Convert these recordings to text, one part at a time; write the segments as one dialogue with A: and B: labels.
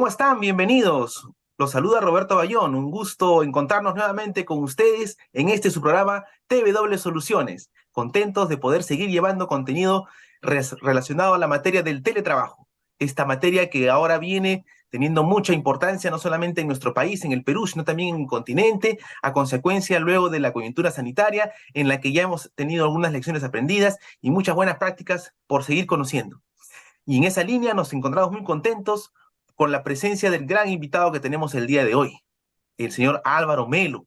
A: están? Bienvenidos. Los saluda Roberto Bayón. Un gusto encontrarnos nuevamente con ustedes en este su programa TW Soluciones. Contentos de poder seguir llevando contenido relacionado a la materia del teletrabajo. Esta materia que ahora viene teniendo mucha importancia no solamente en nuestro país, en el Perú, sino también en el continente, a consecuencia luego de la coyuntura sanitaria, en la que ya hemos tenido algunas lecciones aprendidas y muchas buenas prácticas por seguir conociendo. Y en esa línea nos encontramos muy contentos con la presencia del gran invitado que tenemos el día de hoy, el señor Álvaro Melo.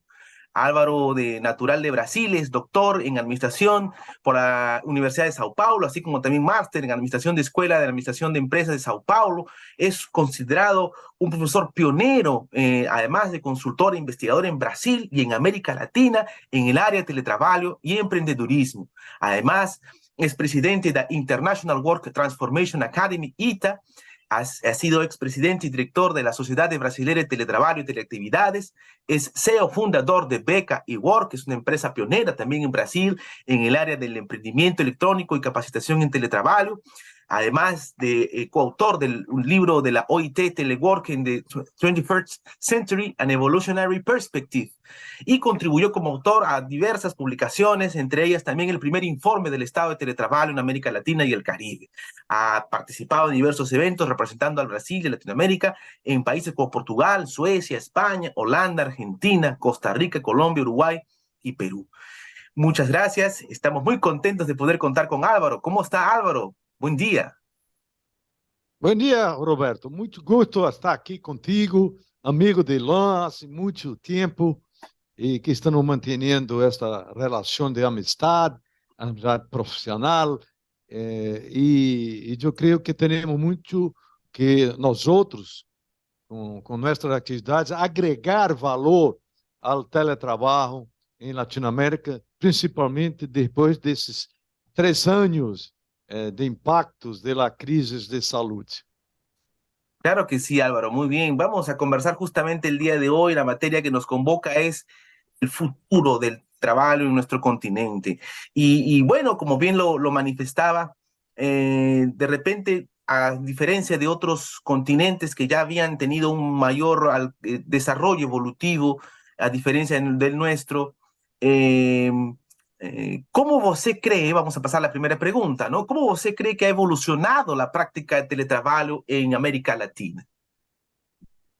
A: Álvaro, natural de Brasil, es doctor en administración por la Universidad de Sao Paulo, así como también máster en administración de Escuela de Administración de Empresas de Sao Paulo. Es considerado un profesor pionero, además de consultor e investigador en Brasil y en América Latina, en el área de teletrabajo y emprendedurismo. Además, es presidente de International Work Transformation Academy, ITA. Ha sido expresidente y director de la Sociedad de Brasileira de Teletrabalho y Teleactividades. Es CEO fundador de Beca y Work, que es una empresa pionera también en Brasil en el área del emprendimiento electrónico y capacitación en teletrabajo. Además de coautor del un libro de la OIT, Telework in the 21st Century, An Evolutionary Perspective. Y contribuyó como autor a diversas publicaciones, entre ellas también el primer informe del estado de teletrabajo en América Latina y el Caribe. Ha participado en diversos eventos representando al Brasil y a Latinoamérica en países como Portugal, Suecia, España, Holanda, Argentina, Costa Rica, Colombia, Uruguay y Perú. Muchas gracias. Estamos muy contentos de poder contar con Álvaro. ¿Cómo está Álvaro? Buen dia.
B: Bom dia, Roberto. Muito gosto estar aqui contigo, amigo de LAN, há muito tempo, e que estamos mantendo esta relação de amizade profissional, e eu creio que temos muito que nós outros, com nossas atividades, agregar valor ao teletrabalho em Latinoamérica, principalmente depois desses 3 anos de impactos de la crisis de salud.
A: Claro que sí, Álvaro, muy bien. Vamos a conversar justamente el día de hoy. La materia que nos convoca es el futuro del trabajo en nuestro continente. Y bueno, como bien lo manifestaba, de repente, a diferencia de otros continentes que ya habían tenido un mayor desarrollo evolutivo, a diferencia del nuestro, eh, ¿cómo você cree, vamos a pasar a la primera pregunta, ¿no? ¿Cómo você cree que ha evolucionado la práctica de teletrabajo en América Latina?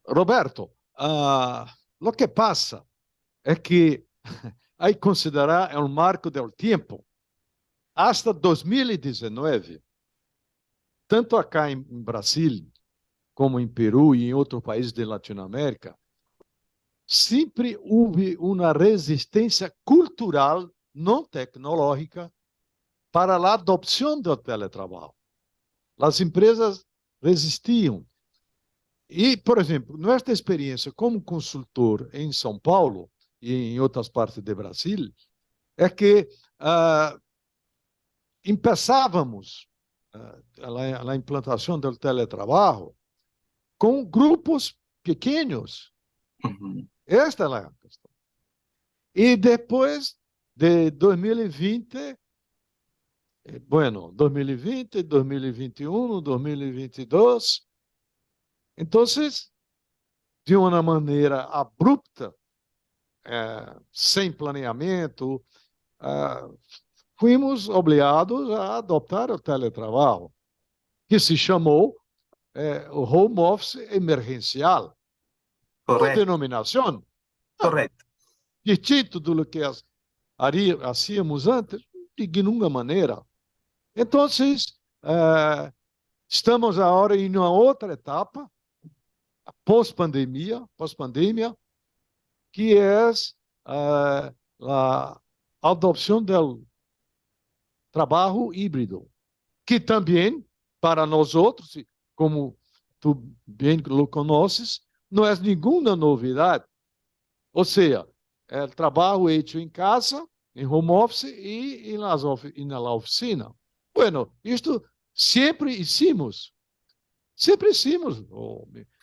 B: Roberto, lo que pasa é que hay que considerar el marco del tiempo. Hasta 2019, tanto acá em Brasil, como em Peru e em outros países de Latinoamérica, sempre houve uma resistência cultural não tecnológica para a adopção do teletrabalho. As empresas resistiam. E, por exemplo, nossa experiência como consultor em São Paulo e em outras partes do Brasil é que começávamos a implantação do teletrabalho com grupos pequenos.
A: Uhum.
B: Esta é a questão. E depois de 2020, 2020, 2021, 2022, então, de uma maneira abrupta, sem planeamento, fomos obrigados a adotar o teletrabalho, que se chamou o home office emergencial.
A: Correcto.
B: Por denominação.
A: Correcto.
B: Distinto do que hacíamos antes, de nenhuma maneira. Então, estamos agora em uma outra etapa, pós-pandemia, que é a adoção do trabalho híbrido, que também, para nós outros, como tu bem lo conheces, não é nenhuma novidade. Ou seja, é trabalho feito em casa, em home office e na oficina. Bueno, isto sempre hicimos.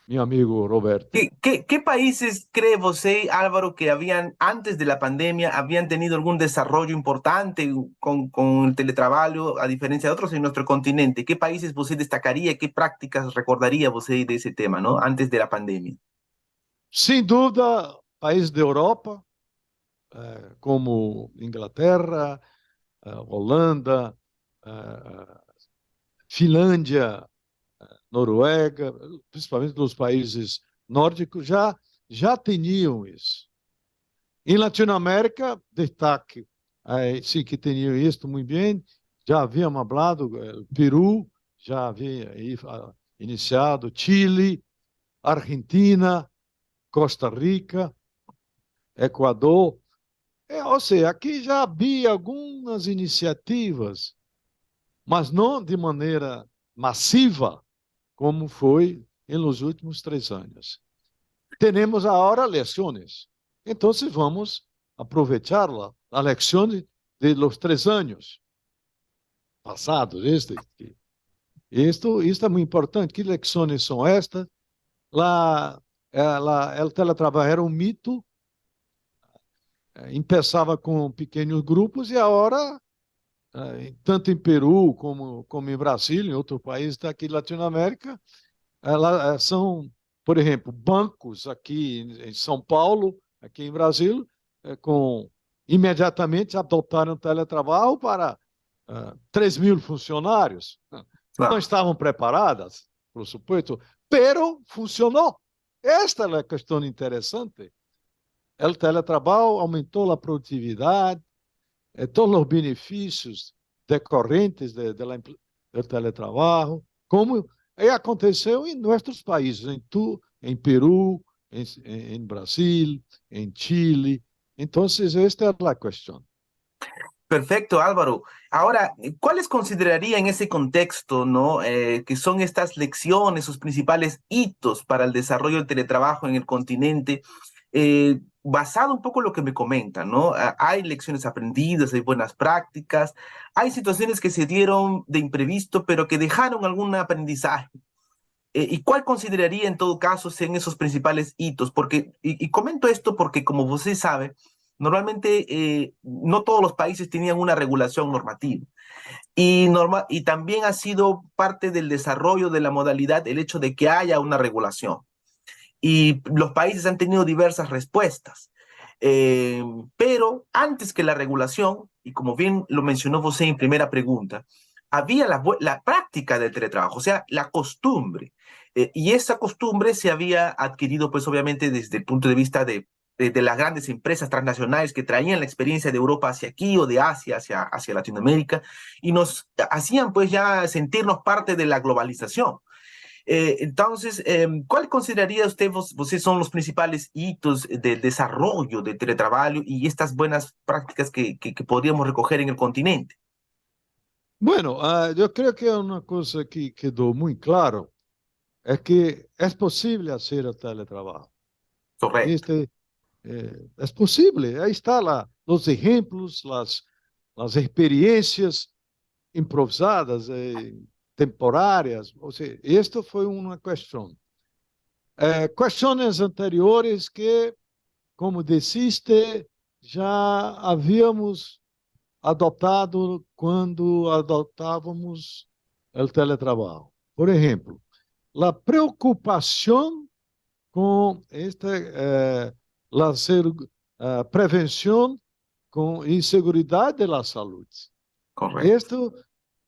B: meu amigo Roberto.
A: ¿Qué países cree usted, Álvaro, que habían, antes de la pandemia, habían tenido algún desarrollo importante con el teletrabajo, a diferencia de otros en nuestro continente? ¿Qué países usted destacaría, qué prácticas recordaría usted de ese tema, ¿no? Antes de la pandemia.
B: Sem dúvida, países da Europa, como Inglaterra, Holanda, Finlândia, Noruega, principalmente dos países nórdicos, já tinham isso. Em Latinoamérica, destaque, sim, que tinham isso muito bem, já havíamos falado, Peru, já havia iniciado, Chile, Argentina, Costa Rica, Equador. Ou seja, aqui já havia algumas iniciativas, mas não de maneira massiva, como foi nos últimos 3 anos. Temos agora lições, então vamos aproveitar as lições de los 3 anos passados. Isto é muito importante. Que lições são estas? O teletrabalho era um mito, começava com pequenos grupos e agora, tanto em Peru como em Brasil, em outros países daqui da Latinoamérica, são, por exemplo, bancos aqui em São Paulo, aqui em Brasil, imediatamente adotaram o teletrabalho para 3.000 funcionários.
A: Claro.
B: Não estavam preparadas, por supuesto, pero funcionou. Esta é a questão interessante. O teletrabalho aumentou a produtividade, todos os benefícios decorrentes do teletrabalho, como aconteceu em nossos países, em Peru, em Brasil, em Chile. Então, esta é a questão.
A: Perfecto, Álvaro. Ahora, ¿cuáles consideraría en ese contexto, ¿no? Que son estas lecciones, sus principales hitos para el desarrollo del teletrabajo en el continente? Basado un poco en lo que me comentan, ¿no? Hay lecciones aprendidas, hay buenas prácticas, hay situaciones que se dieron de imprevisto, pero que dejaron algún aprendizaje. ¿Y cuál consideraría en todo caso sean esos principales hitos? Porque, y comento esto porque, como usted sabe, normalmente no todos los países tenían una regulación normativa. Y también ha sido parte del desarrollo de la modalidad el hecho de que haya una regulación. Y los países han tenido diversas respuestas. Pero antes que la regulación, y como bien lo mencionó usted en primera pregunta, había la práctica del teletrabajo, o sea, la costumbre. Y esa costumbre se había adquirido, pues obviamente, desde el punto de vista de las grandes empresas transnacionales que traían la experiencia de Europa hacia aquí o de Asia hacia Latinoamérica y nos hacían pues ya sentirnos parte de la globalización. Entonces, ¿cuál consideraría usted son los principales hitos del desarrollo del teletrabajo y estas buenas prácticas que podríamos recoger en el continente?
B: Bueno, eu creio que uma coisa que quedou muito claro é que é possível fazer o teletrabalho.
A: Correcto.
B: É possível. Aí está lá os exemplos, as experiências improvisadas, temporárias. Ou seja, esta foi uma questão. Questões anteriores que, como disseste, já havíamos adotado quando adotávamos o teletrabalho. Por exemplo, a preocupação com a prevenção com inseguridade da saúde.
A: Correto.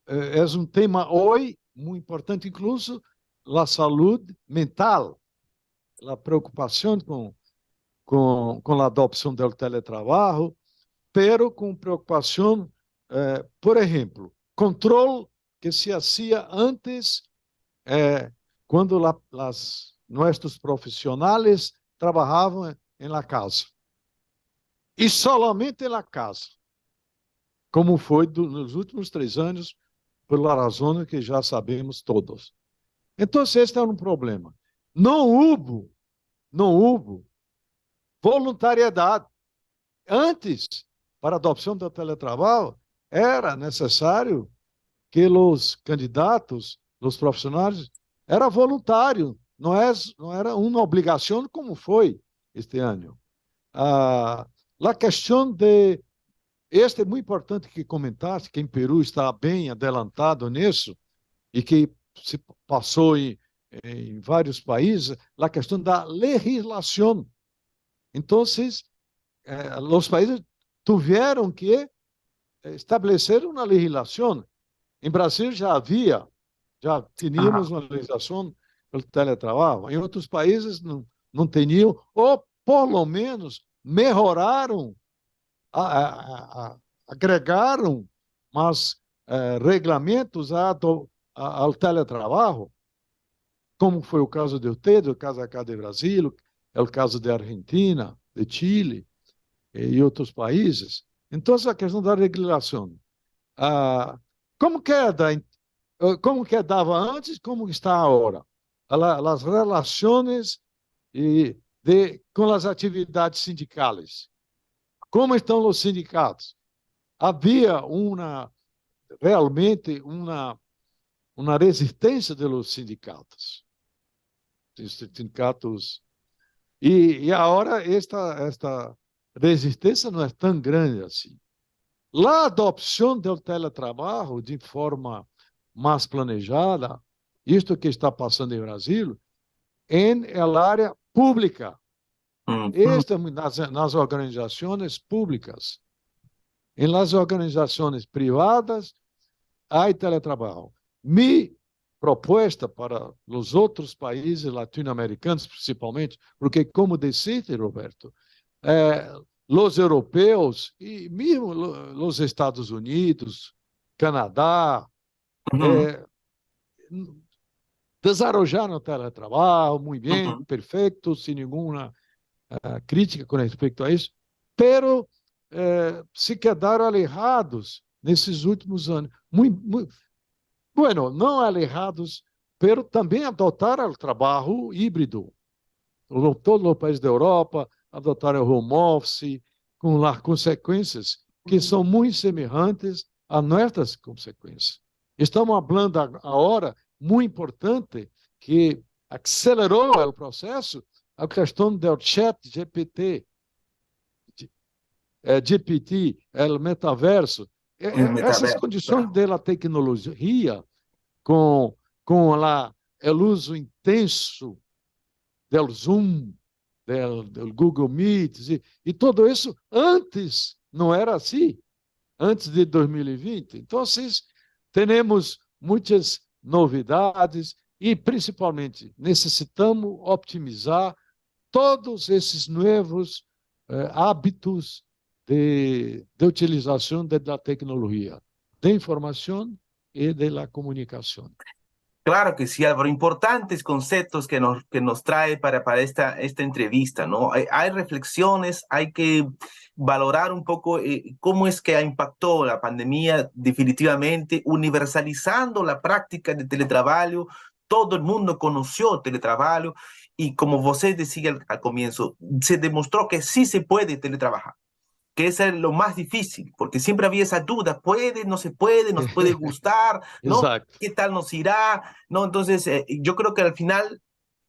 B: Este é um tema hoje muito importante, incluso a saúde mental, a preocupação com a adopção do teletrabalho, pero com preocupação, por exemplo, controle que se fazia antes, quando nossos profissionais trabalhavam em la casa. E solamente na casa, como foi nos últimos 3 anos, por razões que já sabemos todos. Então, este é um problema. Não houve voluntariedade. Antes, para a adopção do teletrabalho, era necessário que os candidatos, os profissionais, era voluntário, não era uma obrigação como foi este ano. A questão de... Este é muito importante que comentaste, que em Peru está bem adelantado nisso, e que se passou em vários países, a questão da legislação. Então, os países tiveram que estabelecer uma legislação. Em Brasil já tínhamos uma legislação pelo teletrabalho. Em outros países não tinham, ou pelo menos melhoraram, agregaram mais regulamentos ao teletrabalho, como foi o caso de ustedes, o caso acá de Brasil, é o caso de Argentina, de Chile e outros países. Então, a questão da regulação. Como que dava antes, como está agora? As relações com as atividades sindicais. Como estão os sindicatos? Havia realmente uma resistência dos sindicatos. E agora esta resistência não é tão grande assim. A adopção do teletrabalho de forma mais planejada, isto que está passando em Brasil, em área pública, nas organizações públicas. Em las organizações privadas, há teletrabalho. Mi proposta para os outros países latino-americanos, principalmente, porque, como disseste, Roberto, os europeus e mesmo os Estados Unidos, Canadá, desarrollaram o teletrabalho muito bem, perfeito, sem nenhuma crítica com respeito a isso, pero se quedaram alejados nesses últimos anos. Bueno, não alejados, pero também adotaram o trabalho híbrido. Todos os países da Europa adotaram o home office, com as consequências que são muito semelhantes a nossas consequências. Estamos falando agora, muito importante, que acelerou o processo, a questão do chat GPT, o metaverso. Essas condições da tecnologia, com o uso intenso do Zoom, do Google Meet, e tudo isso antes não era assim, antes de 2020. Então, temos muitas novidades e, principalmente, necessitamos optimizar todos esses novos hábitos de utilização da tecnologia, da informação e da comunicação.
A: Claro que sí, Álvaro. Importantes conceptos que nos trae para esta entrevista, ¿no? Hay reflexiones, hay que valorar un poco cómo es que ha impactado la pandemia definitivamente, universalizando la práctica de teletrabajo. Todo el mundo conoció teletrabajo y, como usted decía al comienzo, se demostró que sí se puede teletrabajar, que eso es lo más difícil, porque siempre había esa duda, ¿puede, no se puede, nos puede gustar, ¿no? ¿Qué tal nos irá? ¿No? Entonces, yo creo que al final,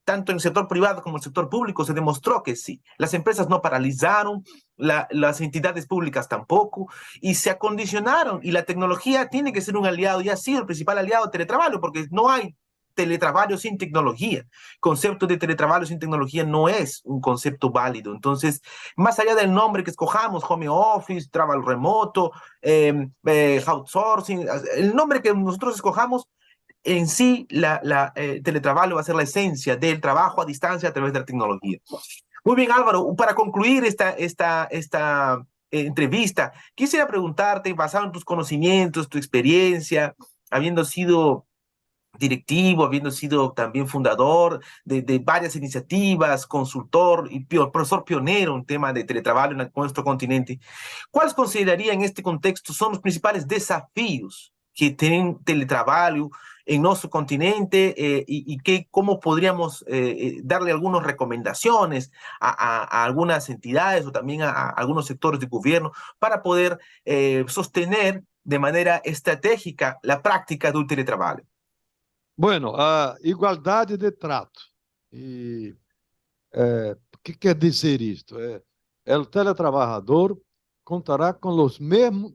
A: tanto en el sector privado como en el sector público, se demostró que sí. Las empresas no paralizaron, las entidades públicas tampoco, y se acondicionaron, y la tecnología tiene que ser un aliado, y ha sido el principal aliado de teletrabajo, porque no hay teletrabajo sin tecnología. El concepto de teletrabajo sin tecnología no es un concepto válido. Entonces, más allá del nombre que escojamos, home office, trabajo remoto, outsourcing, el nombre que nosotros escojamos, en sí, teletrabajo va a ser la esencia del trabajo a distancia a través de la tecnología. Muy bien, Álvaro, para concluir esta entrevista, quisiera preguntarte, basado en tus conocimientos, tu experiencia, habiendo sido directivo, habiendo sido también fundador de varias iniciativas, consultor y profesor pionero en tema de teletrabajo en nuestro continente, ¿cuáles consideraría en este contexto son los principales desafíos que tienen teletrabajo en nuestro continente y cómo podríamos darle algunas recomendaciones a algunas entidades o también a algunos sectores de gobierno para poder sostener de manera estratégica la práctica del teletrabajo?
B: Bueno, a igualdade de trato. E o que quer dizer isto? O teletrabalhador contará com os mesmos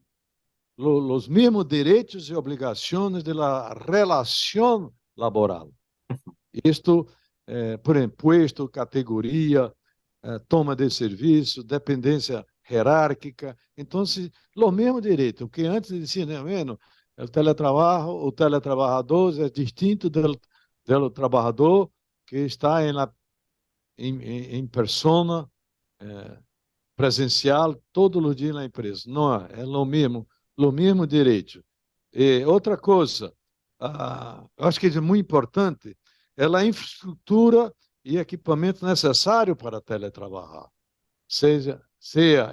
B: direitos e obrigações da relação laboral. Isto, por imposto, categoria, toma de serviço, dependência hierárquica. Então, os mesmos direitos, que antes dizia, bueno, o teletrabalhador é distinto do trabalhador que está em persona, presencial, todos os dias na empresa. Não, é o mesmo direito. E outra coisa, eu acho que é muito importante, é a infraestrutura e equipamento necessário para teletrabalhar, seja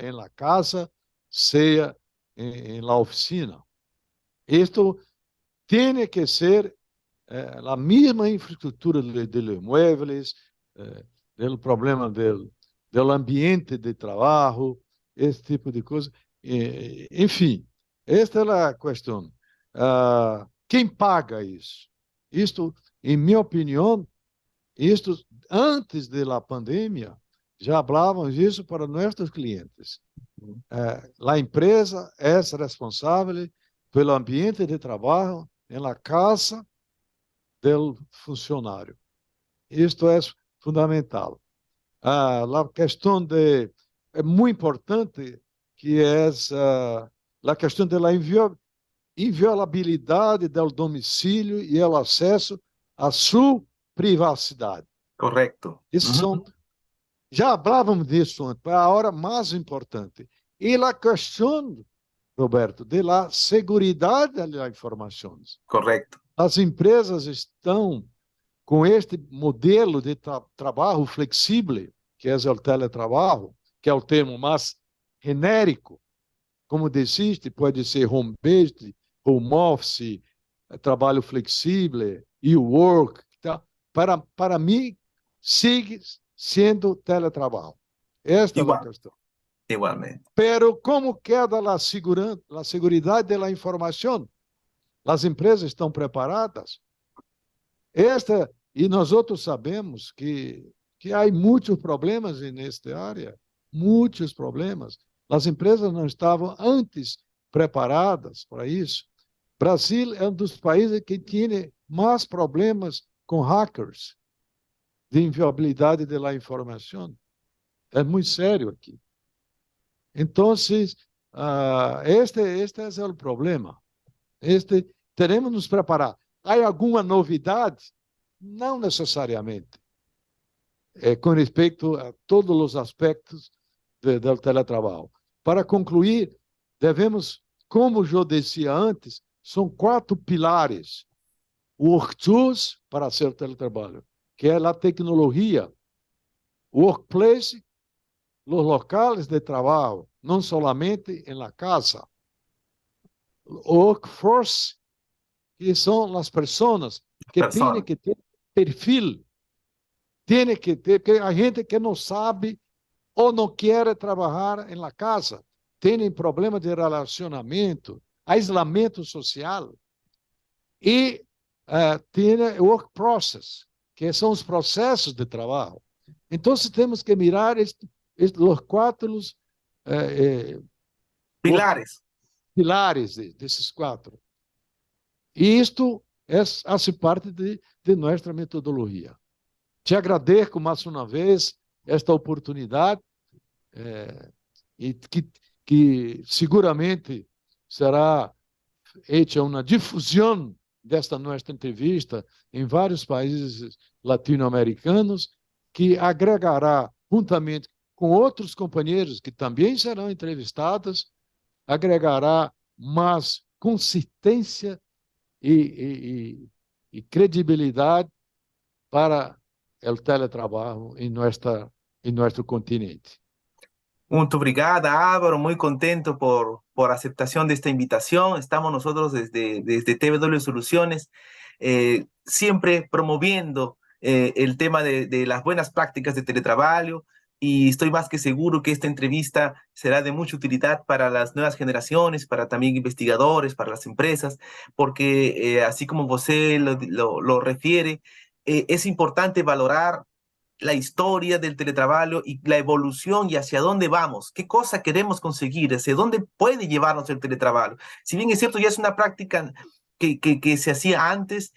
B: em la casa, seja em la oficina. Isto tem que ser a mesma infraestrutura de los muebles, do problema do ambiente de trabalho, esse tipo de coisa. Enfim, esta é a questão. Quem paga isso? Isto, em minha opinião, isto antes da pandemia, já falávamos isso para nossos clientes. A empresa é responsável pelo ambiente de trabalho na casa do funcionário. Isto é fundamental. A questão é muito importante, que é a questão da inviolabilidade do domicílio e o acesso à sua privacidade.
A: Correcto.
B: Isso já falávamos disso antes, é a hora mais importante. E a questão, Roberto, da segurança das informações.
A: Correcto.
B: As empresas estão com este modelo de trabalho flexível, que é o teletrabalho, que é o termo mais genérico, como existe, pode ser home-based, home office, trabalho flexível, e-work, tá? Para mim, sigue sendo teletrabalho. Esta é a questão.
A: Igualmente.
B: Pero como queda a segurança da informação? As empresas estão preparadas? E nós outros sabemos que há muitos problemas nesta área, muitos problemas. As empresas não estavam antes preparadas para isso. Brasil é um dos países que tem mais problemas com hackers, de inviolabilidade da informação. É muito sério aqui. Então, este é o problema. Teremos que nos preparar. Há alguma novidade? Não necessariamente. Com respeito a todos os aspectos do teletrabalho. Para concluir, devemos, como eu dizia antes, são 4 pilares. O work tools para ser teletrabalho, que é a tecnologia, o workplace, os locais de trabalho, não somente em la casa. O workforce, que são as pessoas que têm que ter perfil, tem que ter, que a gente que não sabe ou não quer trabalhar em la casa, tem problema de relacionamento, isolamento social, e tem o work process, que são os processos de trabalho. Então, temos que mirar os 4 pilares desses 4. E isto faz parte de nossa metodologia. Te agradeço mais uma vez esta oportunidade, e que seguramente será feita uma difusão desta nossa entrevista em vários países latino-americanos, que agregará, juntamente com outros companheiros que também serão entrevistados, agregará mais consistência e credibilidade para o teletrabalho em nosso continente.
A: Muito obrigado, Álvaro. Muy contento por aceptación de esta invitación. Estamos nosotros desde TVW Soluciones siempre promoviendo el tema de las buenas prácticas de teletrabajo, y estoy más que seguro que esta entrevista será de mucha utilidad para las nuevas generaciones, para también investigadores, para las empresas, porque así como José lo refiere, es importante valorar la historia del teletrabajo y la evolución y hacia dónde vamos, qué cosa queremos conseguir, hacia dónde puede llevarnos el teletrabajo. Si bien es cierto, ya es una práctica que se hacía antes,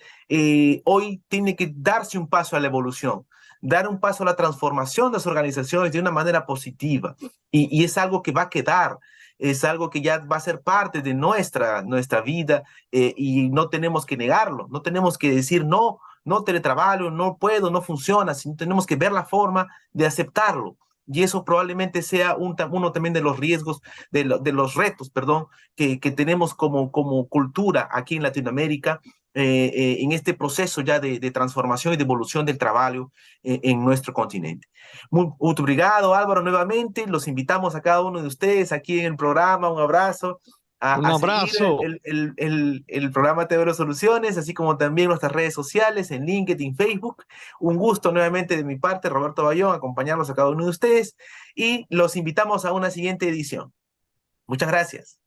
A: hoy tiene que darse un paso a la evolución, dar un paso a la transformación de las organizaciones de una manera positiva. Y es algo que va a quedar, es algo que ya va a ser parte de nuestra vida, y no tenemos que negarlo, no tenemos que decir no, no teletrabajo, no puedo, no funciona, sino tenemos que ver la forma de aceptarlo. Y eso probablemente sea uno también de los riesgos, de los retos, perdón, que tenemos como cultura aquí en Latinoamérica, en este proceso ya de transformación y de evolución del trabajo en nuestro continente. Muy obrigado, Álvaro, nuevamente. Los invitamos a cada uno de ustedes aquí en el programa. Un abrazo.
B: Um
A: A seguir
B: abraço.
A: el programa TV Soluciones, así como también nuestras redes sociales en LinkedIn, Facebook. Un gusto nuevamente de mi parte, Roberto Bayón, acompañarlos a cada uno de ustedes y los invitamos a una siguiente edición. Muchas gracias.